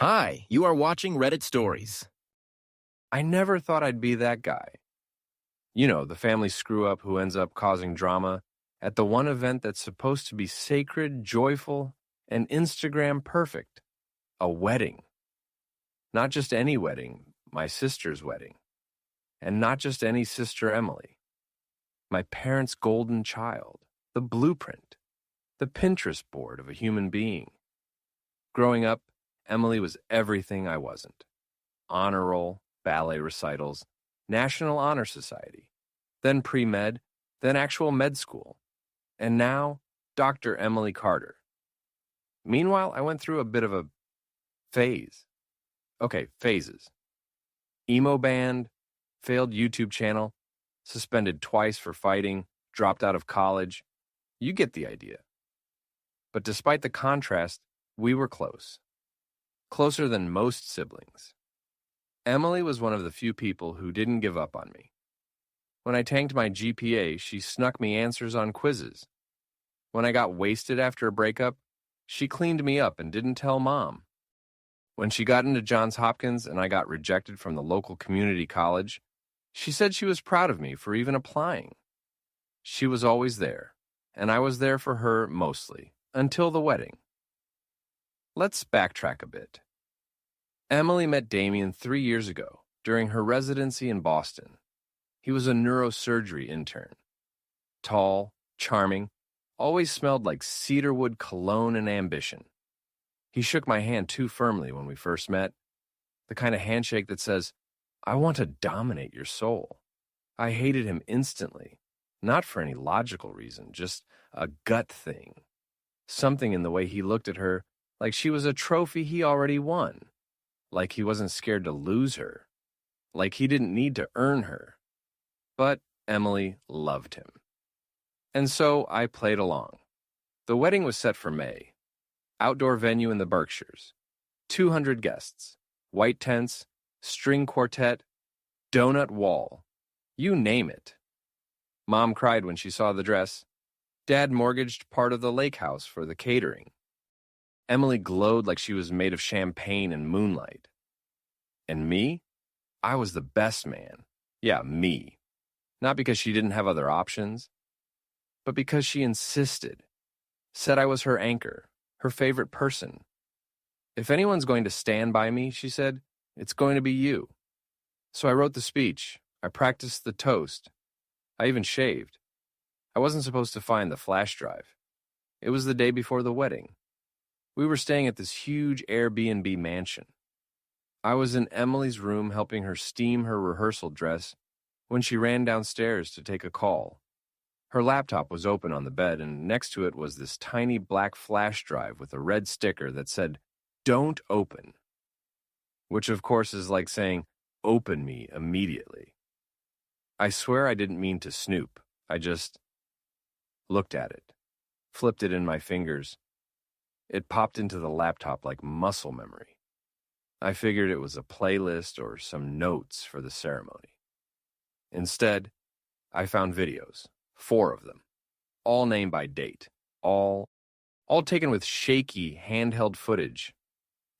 Hi, you are watching Reddit Stories. I never thought I'd be that guy. You know, the family screw-up who ends up causing drama at the one event that's supposed to be sacred, joyful, and Instagram perfect. A wedding. Not just any wedding, my sister's wedding. And not just any sister Emily. My parents' golden child. The blueprint. The Pinterest board of a human being. Growing up, Emily was everything I wasn't. Honor roll, ballet recitals, National Honor Society, then pre-med, then actual med school, and now Dr. Emily Carter. Meanwhile, I went through a bit of a phase. Okay, phases. Emo band, failed YouTube channel, suspended twice for fighting, dropped out of college. You get the idea. But despite the contrast, we were close. Closer than most siblings. Emily was one of the few people who didn't give up on me. When I tanked my GPA, she snuck me answers on quizzes. When I got wasted after a breakup, she cleaned me up and didn't tell Mom. When she got into Johns Hopkins and I got rejected from the local community college, she said she was proud of me for even applying. She was always there, and I was there for her mostly, until the wedding. Let's backtrack a bit. Emily met Damien 3 years ago, during her residency in Boston. He was a neurosurgery intern. Tall, charming, always smelled like cedarwood cologne and ambition. He shook my hand too firmly when we first met, the kind of handshake that says, "I want to dominate your soul." I hated him instantly, not for any logical reason, just a gut thing. Something in the way he looked at her like she was a trophy he already won. Like he wasn't scared to lose her. Like he didn't need to earn her. But Emily loved him. And so I played along. The wedding was set for May. Outdoor venue in the Berkshires. 200 guests. White tents. String quartet. Donut wall. You name it. Mom cried when she saw the dress. Dad mortgaged part of the lake house for the catering. Emily glowed like she was made of champagne and moonlight. And me? I was the best man. Yeah, me. Not because she didn't have other options, but because she insisted. Said I was her anchor, her favorite person. If anyone's going to stand by me, she said, it's going to be you. So I wrote the speech. I practiced the toast. I even shaved. I wasn't supposed to find the flash drive. It was the day before the wedding. We were staying at this huge Airbnb mansion. I was in Emily's room helping her steam her rehearsal dress when she ran downstairs to take a call. Her laptop was open on the bed, and next to it was this tiny black flash drive with a red sticker that said, "Don't open." Which, of course, is like saying, "Open me immediately." I swear I didn't mean to snoop. I just looked at it, flipped it in my fingers. It popped into the laptop like muscle memory. I figured it was a playlist or some notes for the ceremony. Instead, I found videos, 4 of them, all named by date, all taken with shaky handheld footage,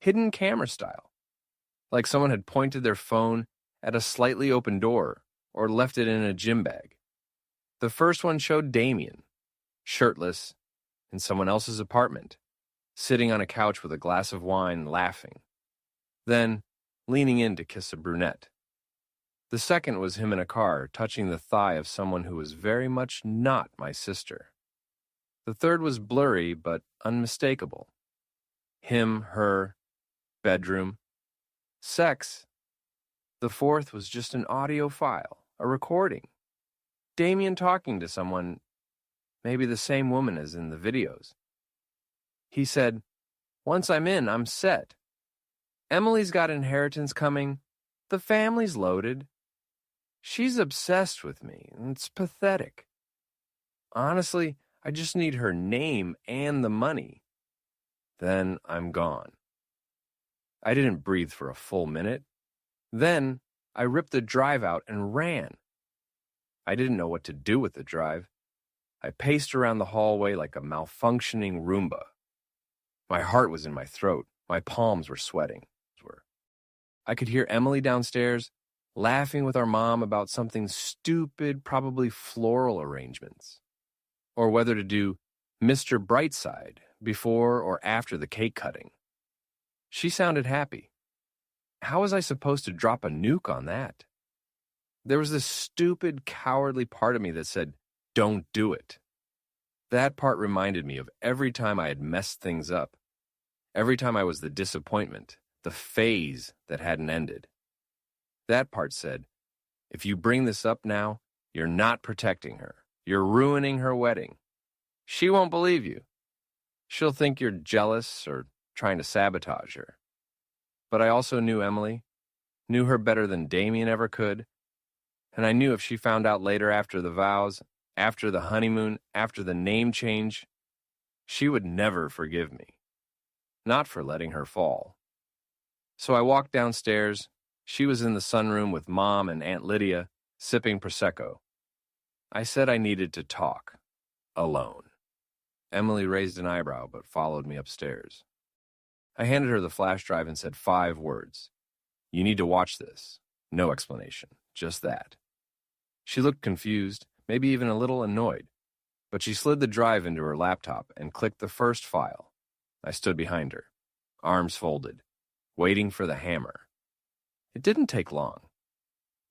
hidden camera style, like someone had pointed their phone at a slightly open door or left it in a gym bag. The first one showed Damien, shirtless, in someone else's apartment, sitting on a couch with a glass of wine, laughing. Then, leaning in to kiss a brunette. The second was him in a car, touching the thigh of someone who was very much not my sister. The third was blurry, but unmistakable. Him, her, bedroom, sex. The fourth was just an audio file, a recording. Damien talking to someone, maybe the same woman as in the videos. He said, "Once I'm in, I'm set. Emily's got inheritance coming. The family's loaded. She's obsessed with me, and it's pathetic. Honestly, I just need her name and the money. Then I'm gone." I didn't breathe for a full minute. Then I ripped the drive out and ran. I didn't know what to do with the drive. I paced around the hallway like a malfunctioning Roomba. My heart was in my throat, My palms were sweating. I could hear Emily downstairs laughing with our mom about something stupid, probably floral arrangements, or whether to do Mr. Brightside before or after the cake cutting. She sounded happy. How was I supposed to drop a nuke on that? There was this stupid, cowardly part of me that said, don't do it. That part reminded me of every time I had messed things up, every time I was the disappointment, the phase that hadn't ended. That part said, if you bring this up now, you're not protecting her. You're ruining her wedding. She won't believe you. She'll think you're jealous or trying to sabotage her. But I also knew Emily, knew her better than Damien ever could, and I knew if she found out later after the vows, after the honeymoon, after the name change, she would never forgive me. Not for letting her fall. So I walked downstairs. She was in the sunroom with Mom and Aunt Lydia, sipping Prosecco. I said I needed to talk. Alone. Emily raised an eyebrow but followed me upstairs. I handed her the flash drive and said 5 words. You need to watch this. No explanation. Just that. She looked confused, maybe even a little annoyed, but she slid the drive into her laptop and clicked the first file. I stood behind her, arms folded, waiting for the hammer. It didn't take long.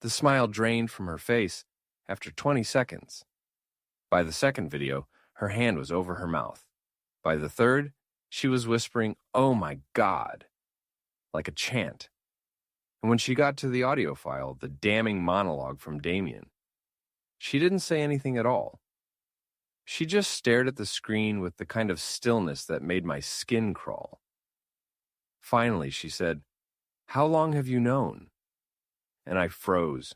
The smile drained from her face after 20 seconds. By the second video, her hand was over her mouth. By the third, she was whispering, "Oh my God," like a chant. And when she got to the audio file, the damning monologue from Damien, she didn't say anything at all. She just stared at the screen with the kind of stillness that made my skin crawl. Finally, she said, "How long have you known?" And I froze.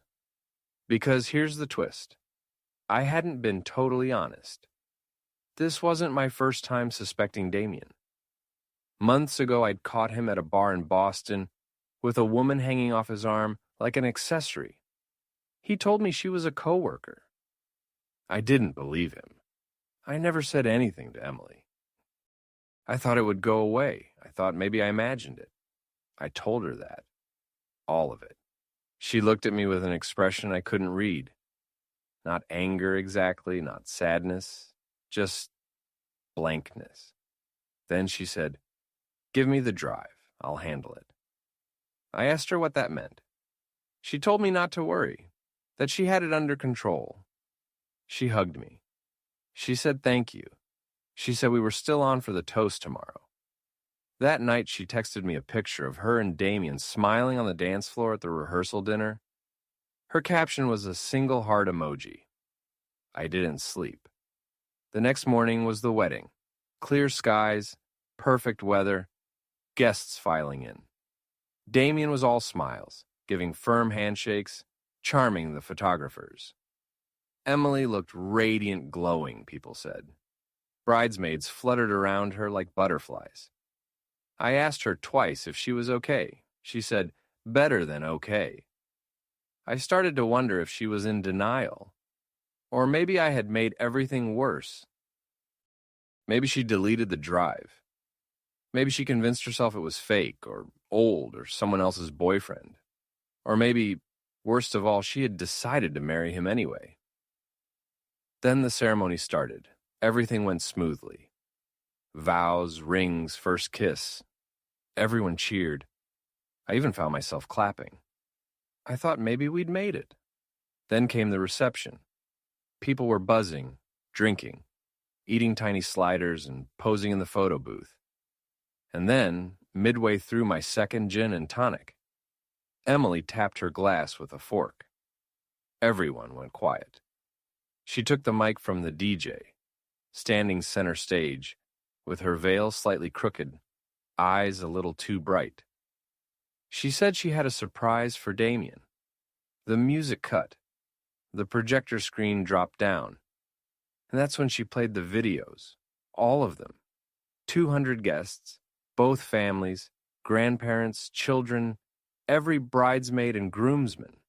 Because here's the twist. I hadn't been totally honest. This wasn't my first time suspecting Damien. Months ago, I'd caught him at a bar in Boston with a woman hanging off his arm like an accessory. He told me she was a coworker. I didn't believe him. I never said anything to Emily. I thought it would go away. I thought maybe I imagined it. I told her that. All of it. She looked at me with an expression I couldn't read. Not anger exactly, not sadness, just blankness. Then she said, "Give me the drive. I'll handle it." I asked her what that meant. She told me not to worry, that she had it under control. She hugged me. She said thank you. She said we were still on for the toast tomorrow. That night, she texted me a picture of her and Damien smiling on the dance floor at the rehearsal dinner. Her caption was a single heart emoji. I didn't sleep. The next morning was the wedding. Clear skies, perfect weather, guests filing in. Damien was all smiles, giving firm handshakes, charming the photographers. Emily looked radiant, glowing, people said. Bridesmaids fluttered around her like butterflies. I asked her twice if she was okay. She said, "Better than okay." I started to wonder if she was in denial. Or maybe I had made everything worse. Maybe she deleted the drive. Maybe she convinced herself it was fake or old or someone else's boyfriend. Or maybe, worst of all, she had decided to marry him anyway. Then the ceremony started. Everything went smoothly. Vows, rings, first kiss. Everyone cheered. I even found myself clapping. I thought maybe we'd made it. Then came the reception. People were buzzing, drinking, eating tiny sliders and posing in the photo booth. And then, midway through my second gin and tonic, Emily tapped her glass with a fork. Everyone went quiet. She took the mic from the DJ, standing center stage, with her veil slightly crooked, eyes a little too bright. She said she had a surprise for Damien. The music cut. The projector screen dropped down. And that's when she played the videos. All of them. 200 guests, both families, grandparents, children, every bridesmaid and groomsman.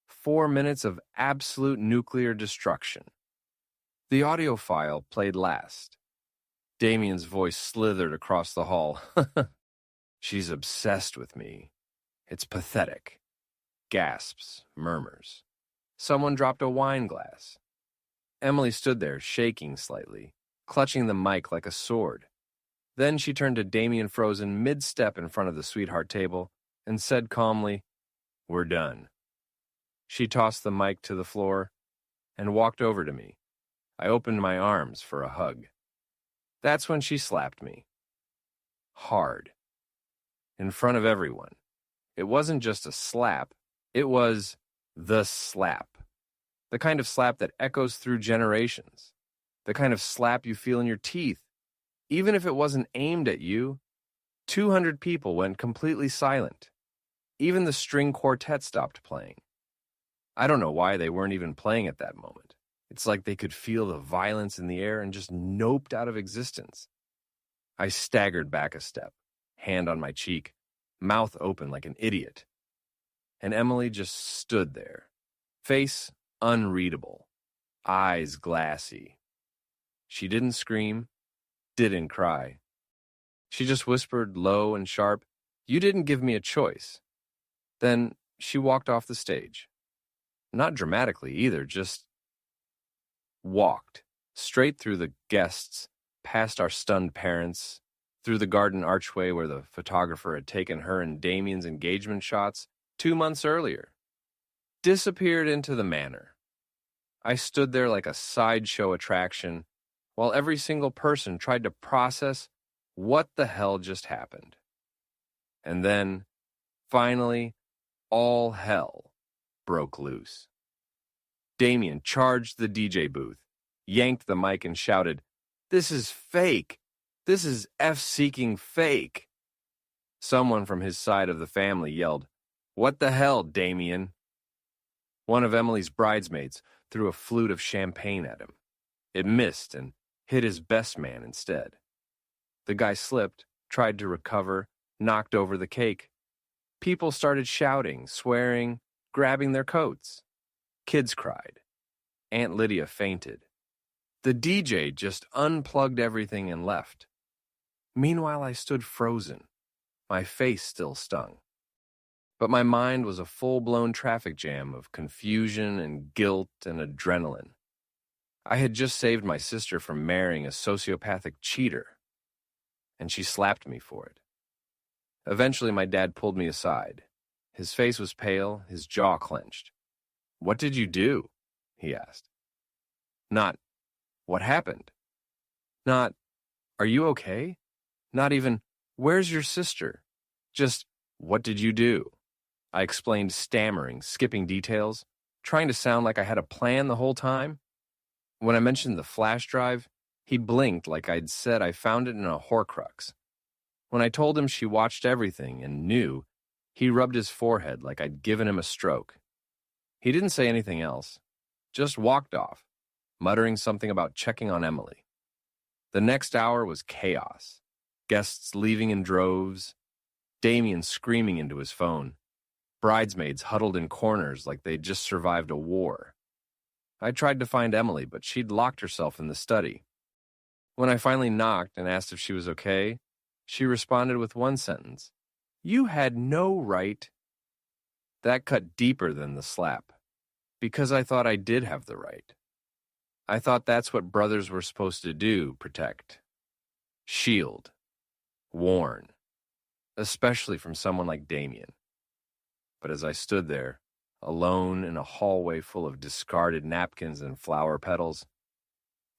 4 minutes of absolute nuclear destruction. The audio file played last. Damien's voice slithered across the hall. She's obsessed with me. It's pathetic. Gasps, murmurs. Someone dropped a wine glass. Emily stood there, shaking slightly, clutching the mic like a sword. Then she turned to Damien frozen mid-step in front of the sweetheart table and said calmly, "We're done." She tossed the mic to the floor and walked over to me. I opened my arms for a hug. That's when she slapped me. Hard. In front of everyone. It wasn't just a slap. It was the slap. The kind of slap that echoes through generations. The kind of slap you feel in your teeth. Even if it wasn't aimed at you, 200 people went completely silent. Even the string quartet stopped playing. I don't know why they weren't even playing at that moment. It's like they could feel the violence in the air and just noped out of existence. I staggered back a step, hand on my cheek, mouth open like an idiot. And Emily just stood there, face unreadable, eyes glassy. She didn't scream, didn't cry. She just whispered low and sharp, "You didn't give me a choice." Then she walked off the stage. Not dramatically either, just walked straight through the guests, past our stunned parents, through the garden archway where the photographer had taken her and Damien's engagement shots 2 months earlier. Disappeared into the manor. I stood there like a sideshow attraction while every single person tried to process what the hell just happened. And then, finally, all hell broke loose. Damien charged the DJ booth, yanked the mic and shouted, "This is fake! This is F-seeking fake!" Someone from his side of the family yelled, "What the hell, Damien?" One of Emily's bridesmaids threw a flute of champagne at him. It missed and hit his best man instead. The guy slipped, tried to recover, knocked over the cake. People started shouting, swearing, grabbing their coats. Kids cried. Aunt Lydia fainted. The DJ just unplugged everything and left. Meanwhile, I stood frozen. My face still stung. But my mind was a full-blown traffic jam of confusion and guilt and adrenaline. I had just saved my sister from marrying a sociopathic cheater, and she slapped me for it. Eventually, my dad pulled me aside. His face was pale, his jaw clenched. "What did you do?" he asked. Not, "What happened?" Not, "Are you okay?" Not even, "Where's your sister?" Just, "What did you do?" I explained, stammering, skipping details, trying to sound like I had a plan the whole time. When I mentioned the flash drive, he blinked like I'd said I found it in a Horcrux. When I told him she watched everything and knew, he rubbed his forehead like I'd given him a stroke. He didn't say anything else, just walked off, muttering something about checking on Emily. The next hour was chaos. Guests leaving in droves, Damien screaming into his phone, bridesmaids huddled in corners like they'd just survived a war. I tried to find Emily, but she'd locked herself in the study. When I finally knocked and asked if she was okay, she responded with one sentence, "You had no right." That cut deeper than the slap, because I thought I did have the right. I thought that's what brothers were supposed to do, protect, shield, warn, especially from someone like Damien. But as I stood there, alone in a hallway full of discarded napkins and flower petals,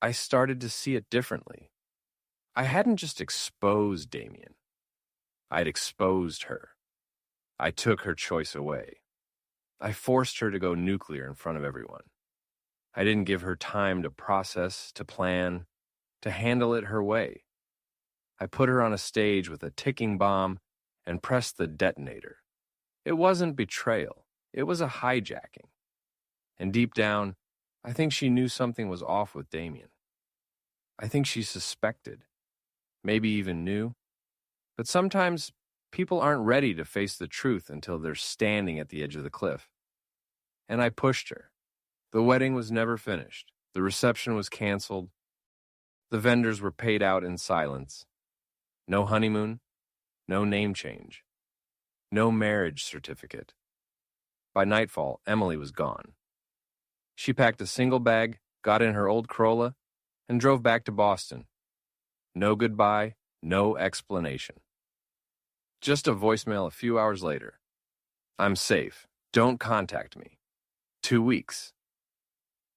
I started to see it differently. I hadn't just exposed Damien. I'd exposed her. I took her choice away. I forced her to go nuclear in front of everyone. I didn't give her time to process, to plan, to handle it her way. I put her on a stage with a ticking bomb and pressed the detonator. It wasn't betrayal. It was a hijacking. And deep down, I think she knew something was off with Damien. I think she suspected, maybe even knew. But sometimes people aren't ready to face the truth until they're standing at the edge of the cliff. And I pushed her. The wedding was never finished. The reception was canceled. The vendors were paid out in silence. No honeymoon, no name change, no marriage certificate. By nightfall, Emily was gone. She packed a single bag, got in her old Corolla, and drove back to Boston. No goodbye, no explanation. Just a voicemail a few hours later. I'm safe. Don't contact me. 2 weeks.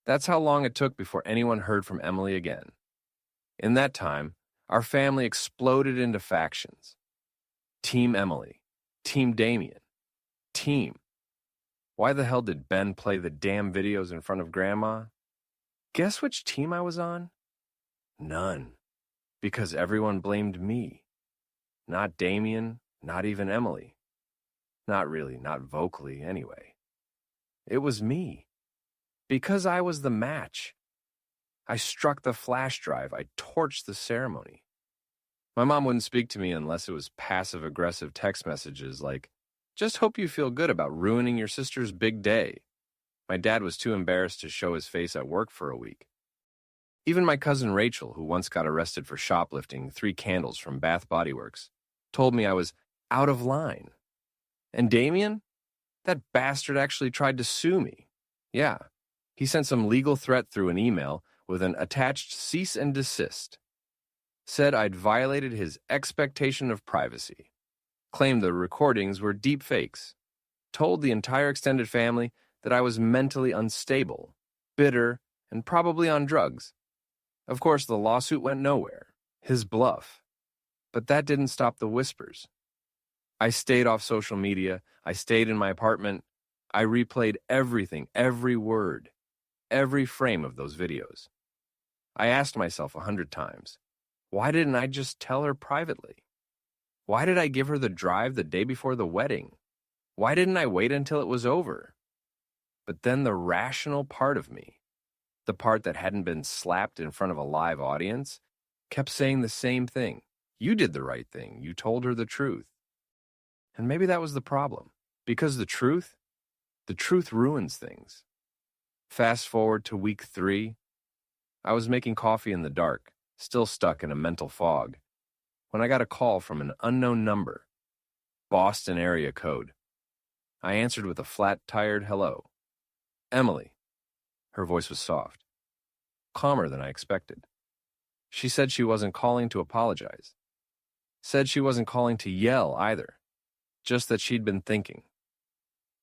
That's how long it took before anyone heard from Emily again. In that time, our family exploded into factions. Team Emily. Team Damien. Team. Why the hell did Ben play the damn videos in front of Grandma? Guess which team I was on? None. Because everyone blamed me. Not Damien, not even Emily. Not really, not vocally anyway. It was me. Because I was the match. I struck the flash drive. I torched the ceremony. My mom wouldn't speak to me unless it was passive-aggressive text messages like, just hope you feel good about ruining your sister's big day. My dad was too embarrassed to show his face at work for a week. Even my cousin Rachel, who once got arrested for shoplifting 3 candles from Bath Body Works, told me I was out of line. And Damien? That bastard actually tried to sue me. Yeah, he sent some legal threat through an email with an attached cease and desist. Said I'd violated his expectation of privacy. Claimed the recordings were deep fakes. Told the entire extended family that I was mentally unstable, bitter, and probably on drugs. Of course, the lawsuit went nowhere. His bluff. But that didn't stop the whispers. I stayed off social media. I stayed in my apartment. I replayed everything, every word, every frame of those videos. I asked myself 100 times, why didn't I just tell her privately? Why did I give her the drive the day before the wedding? Why didn't I wait until it was over? But then the rational part of me, the part that hadn't been slapped in front of a live audience, kept saying the same thing. You did the right thing. You told her the truth. And maybe that was the problem, because the truth ruins things. Fast forward to week 3. I was making coffee in the dark, still stuck in a mental fog, when I got a call from an unknown number, Boston area code. I answered with a flat-tired hello. Emily. Her voice was soft, calmer than I expected. She said she wasn't calling to apologize. Said she wasn't calling to yell either, just that she'd been thinking.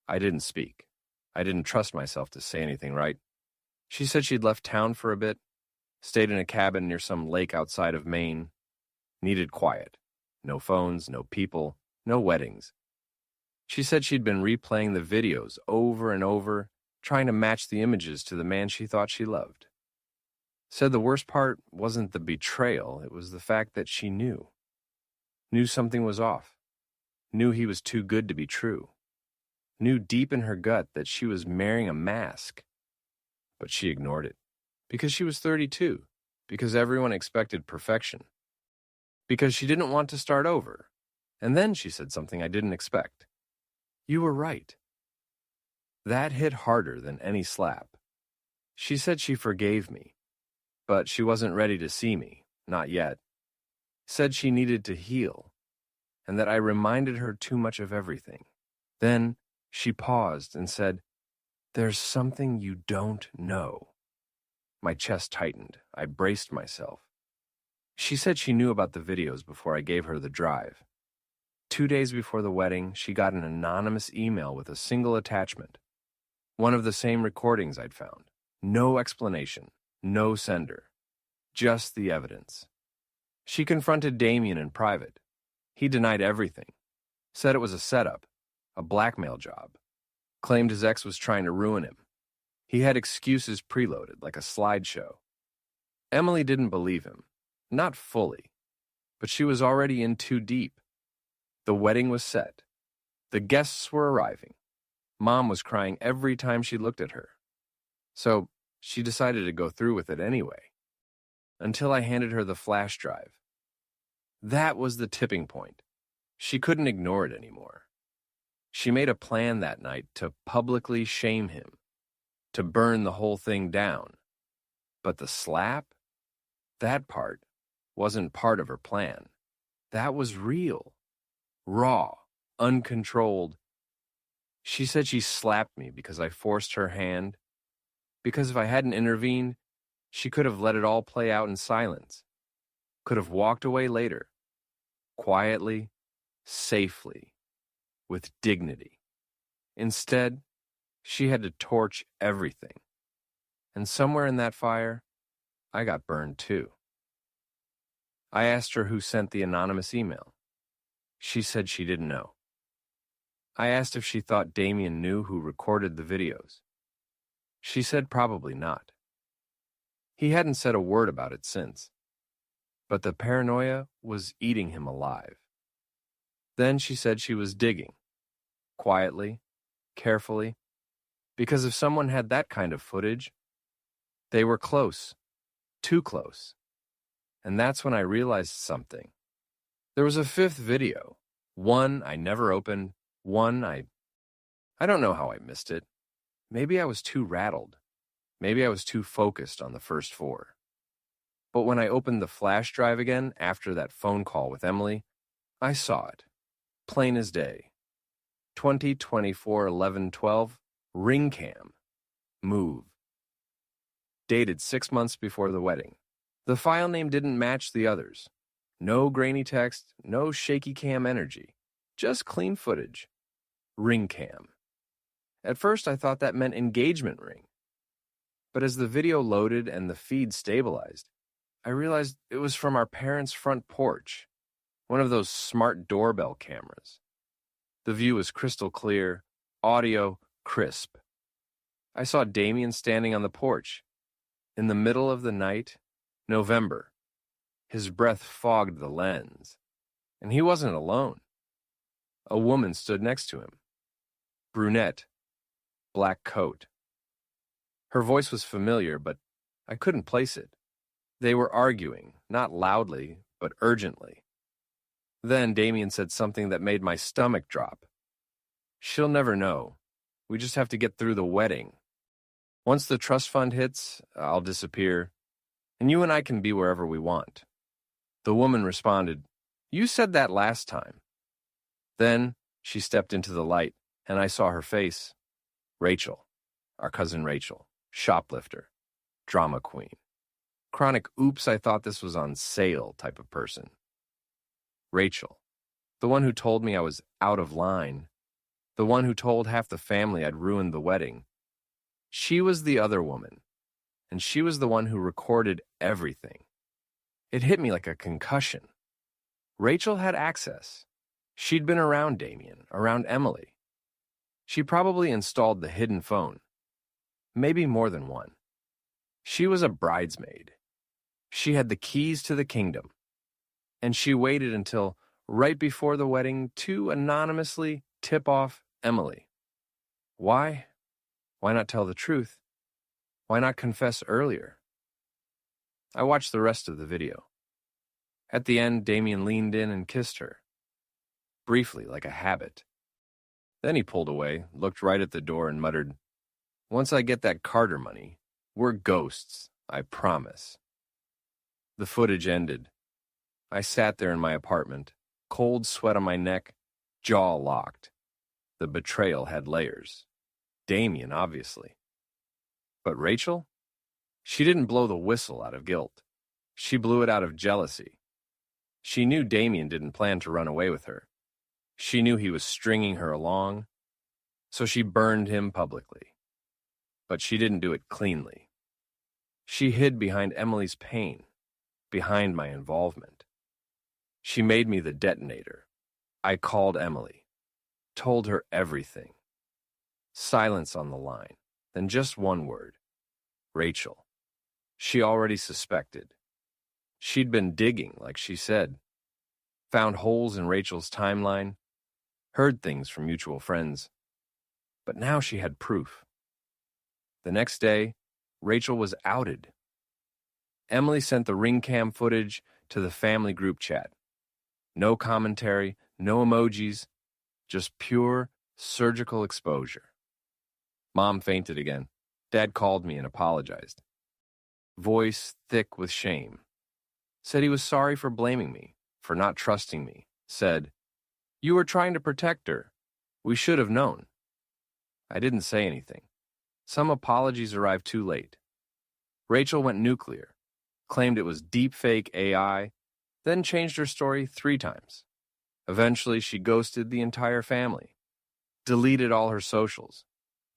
I didn't speak. I didn't trust myself to say anything right. She said she'd left town for a bit, stayed in a cabin near some lake outside of Maine, needed quiet. No phones, no people, no weddings. She said she'd been replaying the videos over and over, trying to match the images to the man she thought she loved. Said the worst part wasn't the betrayal, it was the fact that she knew. Knew something was off. Knew he was too good to be true. Knew deep in her gut that she was marrying a mask. But she ignored it. Because she was 32. Because everyone expected perfection. Because she didn't want to start over. And then she said something I didn't expect. You were right. That hit harder than any slap. She said she forgave me. But she wasn't ready to see me. Not yet. Said she needed to heal. And that I reminded her too much of everything. Then she paused and said, "There's something you don't know." My chest tightened. I braced myself. She said she knew about the videos before I gave her the drive. 2 days before the wedding, she got an anonymous email with a single attachment. One of the same recordings I'd found. No explanation. No sender. Just the evidence. She confronted Damien in private. He denied everything. Said it was a setup, a blackmail job. Claimed his ex was trying to ruin him. He had excuses preloaded, like a slideshow. Emily didn't believe him. Not fully. But she was already in too deep. The wedding was set. The guests were arriving. Mom was crying every time she looked at her. So she decided to go through with it anyway. Until I handed her the flash drive. That was the tipping point. She couldn't ignore it anymore. She made a plan that night to publicly shame him, to burn the whole thing down. But the slap? That part wasn't part of her plan. That was real. raw, uncontrolled. She said she slapped me because I forced her hand, because if I hadn't intervened, she could have let it all play out in silence, could have walked away later, quietly, safely, with dignity. Instead, she had to torch everything. And somewhere in that fire, I got burned too. I asked her who sent the anonymous email. She said she didn't know. I asked if she thought Damien knew who recorded the videos. She said probably not. He hadn't said a word about it since, but the paranoia was eating him alive. Then she said she was digging, quietly, carefully, because if someone had that kind of footage, they were close, too close. And that's when I realized something. There was a fifth video, one I never opened, one I don't know how I missed it. Maybe I was too rattled. Maybe I was too focused on the first four. But when I opened the flash drive again after that phone call with Emily, I saw it, plain as day. 2024-11-12, ring cam, move. Dated 6 months before the wedding. The file name didn't match the others. No grainy text, no shaky cam energy. Just clean footage. Ring cam. At first I thought that meant engagement ring. But as the video loaded and the feed stabilized, I realized it was from our parents' front porch, one of those smart doorbell cameras. The view was crystal clear, audio crisp. I saw Damien standing on the porch. In the middle of the night, November. His breath fogged the lens. And he wasn't alone. A woman stood next to him. Brunette, black coat. Her voice was familiar, but I couldn't place it. They were arguing, not loudly, but urgently. Then Damien said something that made my stomach drop. She'll never know. We just have to get through the wedding. Once the trust fund hits, I'll disappear, and you and I can be wherever we want. The woman responded, "You said that last time." Then she stepped into the light, and I saw her face. Rachel, our cousin Rachel, shoplifter, drama queen. Chronic oops, I thought this was on sale type of person. Rachel, the one who told me I was out of line, the one who told half the family I'd ruined the wedding. She was the other woman, and she was the one who recorded everything. It hit me like a concussion. Rachel had access. She'd been around Damien, around Emily. She probably installed the hidden phone. Maybe more than one. She was a bridesmaid. She had the keys to the kingdom. And she waited until right before the wedding to anonymously tip off Emily. Why? Why not tell the truth? Why not confess earlier? I watched the rest of the video. At the end, Damien leaned in and kissed her. Briefly, like a habit. Then he pulled away, looked right at the door, and muttered, "Once I get that Carter money, we're ghosts, I promise." The footage ended. I sat there in my apartment, cold sweat on my neck, jaw locked. The betrayal had layers. Damien, obviously. But Rachel? She didn't blow the whistle out of guilt. She blew it out of jealousy. She knew Damien didn't plan to run away with her. She knew he was stringing her along, so she burned him publicly. But she didn't do it cleanly. She hid behind Emily's pain, behind my involvement. She made me the detonator. I called Emily, told her everything. Silence on the line, then just one word. Rachel. She already suspected. She'd been digging, like she said. Found holes in Rachel's timeline, heard things from mutual friends. But now she had proof. The next day, Rachel was outed. Emily sent the ring cam footage to the family group chat. No commentary, no emojis, just pure surgical exposure. Mom fainted again. Dad called me and apologized. Voice thick with shame. Said he was sorry for blaming me, for not trusting me. Said, You were trying to protect her. We should have known. I didn't say anything. Some apologies arrived too late. Rachel went nuclear, claimed it was deepfake AI, then changed her story 3 times. Eventually, she ghosted the entire family, deleted all her socials,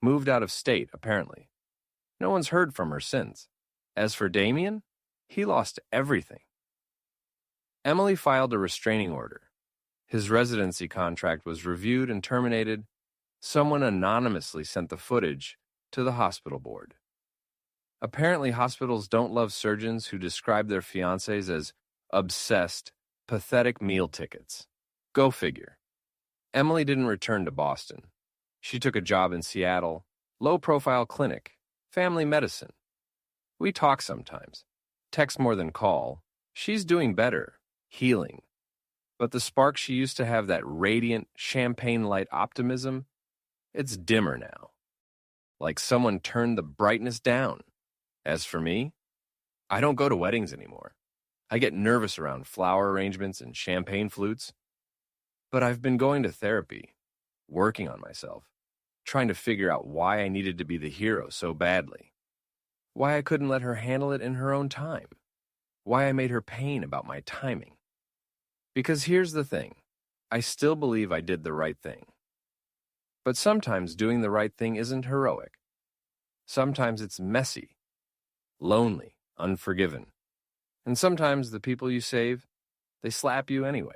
moved out of state, apparently. No one's heard from her since. As for Damien, he lost everything. Emily filed a restraining order. His residency contract was reviewed and terminated. Someone anonymously sent the footage to the hospital board. Apparently, hospitals don't love surgeons who describe their fiancés as obsessed, pathetic meal tickets. Go figure. Emily didn't return to Boston. She took a job in Seattle, low-profile clinic, family medicine. We talk sometimes, text more than call. She's doing better, healing. But the spark she used to have, that radiant, champagne-light optimism, it's dimmer now. Like someone turned the brightness down. As for me, I don't go to weddings anymore. I get nervous around flower arrangements and champagne flutes. But I've been going to therapy, working on myself, trying to figure out why I needed to be the hero so badly. Why I couldn't let her handle it in her own time. Why I made her pain about my timing. Because here's the thing, I still believe I did the right thing. But sometimes doing the right thing isn't heroic. Sometimes it's messy, lonely, unforgiven. And sometimes the people you save, they slap you anyway.